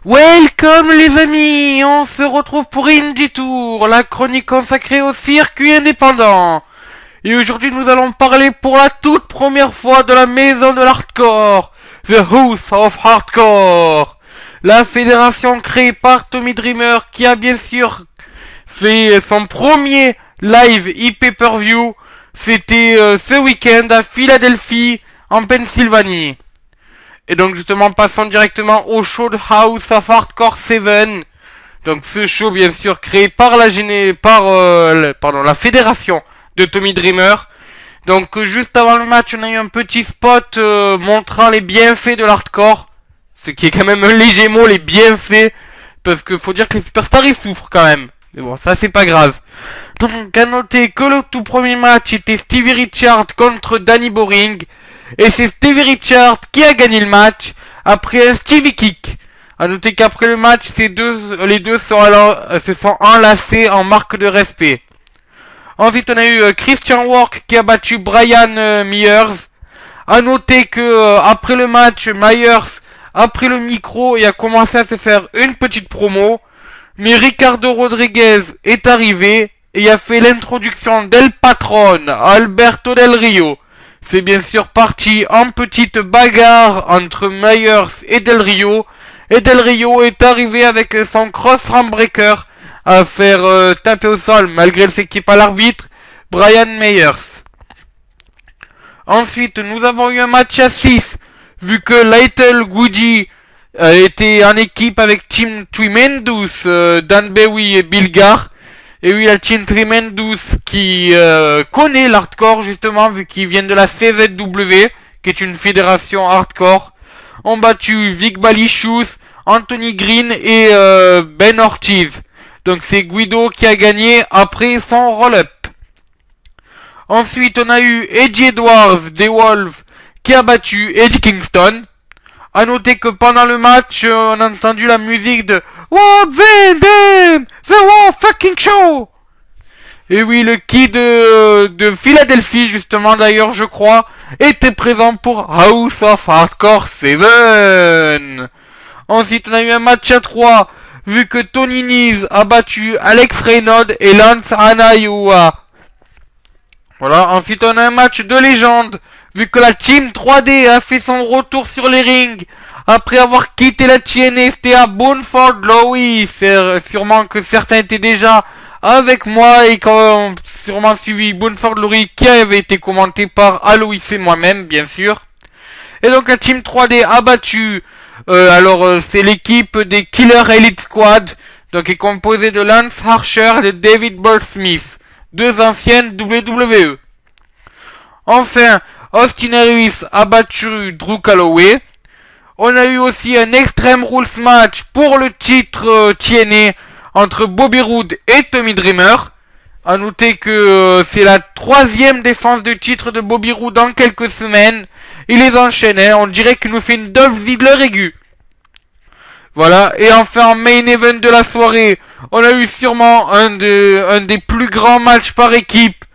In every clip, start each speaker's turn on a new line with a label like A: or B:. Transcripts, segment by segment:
A: Welcome les amis, on se retrouve pour Indie Tour, la chronique consacrée au circuit indépendant. Et aujourd'hui nous allons parler pour la toute première fois de la maison de l'hardcore, The House of Hardcore. La fédération créée par Tommy Dreamer qui a bien sûr fait son premier live e-pay-per-view. C'était ce week-end à Philadelphie, en Pennsylvanie. Et donc justement passons directement au show de House of Hardcore 7. Donc ce show bien sûr créé par la fédération de Tommy Dreamer. Donc juste avant le match on a eu un petit spot montrant les bienfaits de l'hardcore. Ce qui est quand même un léger mot, les bienfaits. Parce que faut dire que les superstars ils souffrent quand même. Mais bon, ça c'est pas grave. Donc à noter que le tout premier match était Stevie Richards contre Danny Boring. Et c'est Stevie Richards qui a gagné le match après un Stevie Kick. A noter qu'après le match, les deux se sont enlacés en marque de respect. Ensuite, on a eu Christian Work qui a battu Brian Myers. A noter que après le match, Myers a pris le micro et a commencé à se faire une petite promo. Mais Ricardo Rodriguez est arrivé et a fait l'introduction d'El Patron, Alberto Del Rio. C'est bien sûr parti en petite bagarre entre Myers et Del Rio. Et Del Rio est arrivé avec son cross breaker à faire taper au sol malgré le fait qu'il n'y ait pas l'arbitre, Brian Myers. Ensuite, nous avons eu un match à 6, vu que Lytle Goody était en équipe avec Team Tremendous, Dan Bowie et Bill Garr. Et oui, la Team Tremendous qui connaît l'hardcore justement, vu qu'ils viennent de la CZW, qui est une fédération hardcore, ont battu Vic Balicious, Anthony Green et Ben Ortiz. Donc c'est Guido qui a gagné après son roll-up. Ensuite, on a eu Eddie Edwards des Wolves qui a battu Eddie Kingston. A noter que pendant le match, on a entendu la musique de What Them, The War Fucking Show. Et oui, le kid de Philadelphie, justement d'ailleurs, je crois, était présent pour House of Hardcore 7. Ensuite, on a eu un match à 3, vu que Tony Nese a battu Alex Reynolds et Lance Anayawa. Voilà, ensuite on a un match de légende, vu que la Team 3D a fait son retour sur les rings, après avoir quitté la TNA. C'était à Bound-for Glory. Sûrement que certains étaient déjà avec moi et qui ont sûrement suivi Bound-for Glory, qui avait été commenté par Alois et moi-même, bien sûr. Et donc la Team 3D a battu, c'est l'équipe des Killer Elite Squad, donc est composée de Lance Archer et de David Ball Smith, deux anciennes WWE. Enfin, Austin Harris a battu Drew Calloway. On a eu aussi un Extreme Rules match pour le titre TNA entre Bobby Roode et Tommy Dreamer. A noter que c'est la 3e défense de titre de Bobby Roode en quelques semaines. Il les enchaînait, on dirait qu'il nous fait une Dolph Ziggler aiguë. Voilà, et enfin en main event de la soirée, on a eu sûrement un des plus grands matchs par équipe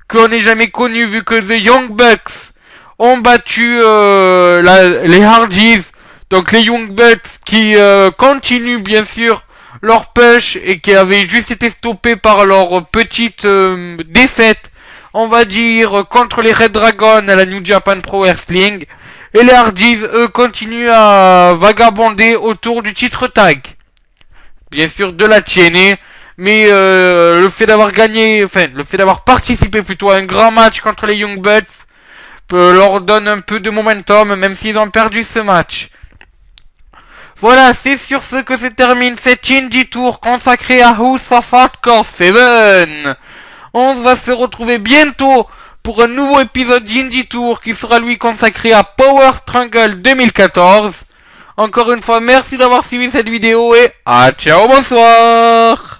A: qu'on ait jamais connu, vu que The Young Bucks ont battu les Hardys. Donc les Young Bucks qui continuent bien sûr leur push et qui avaient juste été stoppés par leur petite défaite, on va dire, contre les Red Dragons à la New Japan Pro Wrestling. Et les Hardys, eux, continuent à vagabonder autour du titre tag. Bien sûr de la TNA, mais le fait d'avoir participé plutôt à un grand match contre les Young Bucks leur donne un peu de momentum, même s'ils ont perdu ce match. Voilà, c'est sur ce que se termine cet Indie Tour consacré à House of Hardcore 7. On va se retrouver bientôt pour un nouveau épisode d'Indie Tour qui sera lui consacré à Power Struggle 2014. Encore une fois, merci d'avoir suivi cette vidéo et ciao, bonsoir.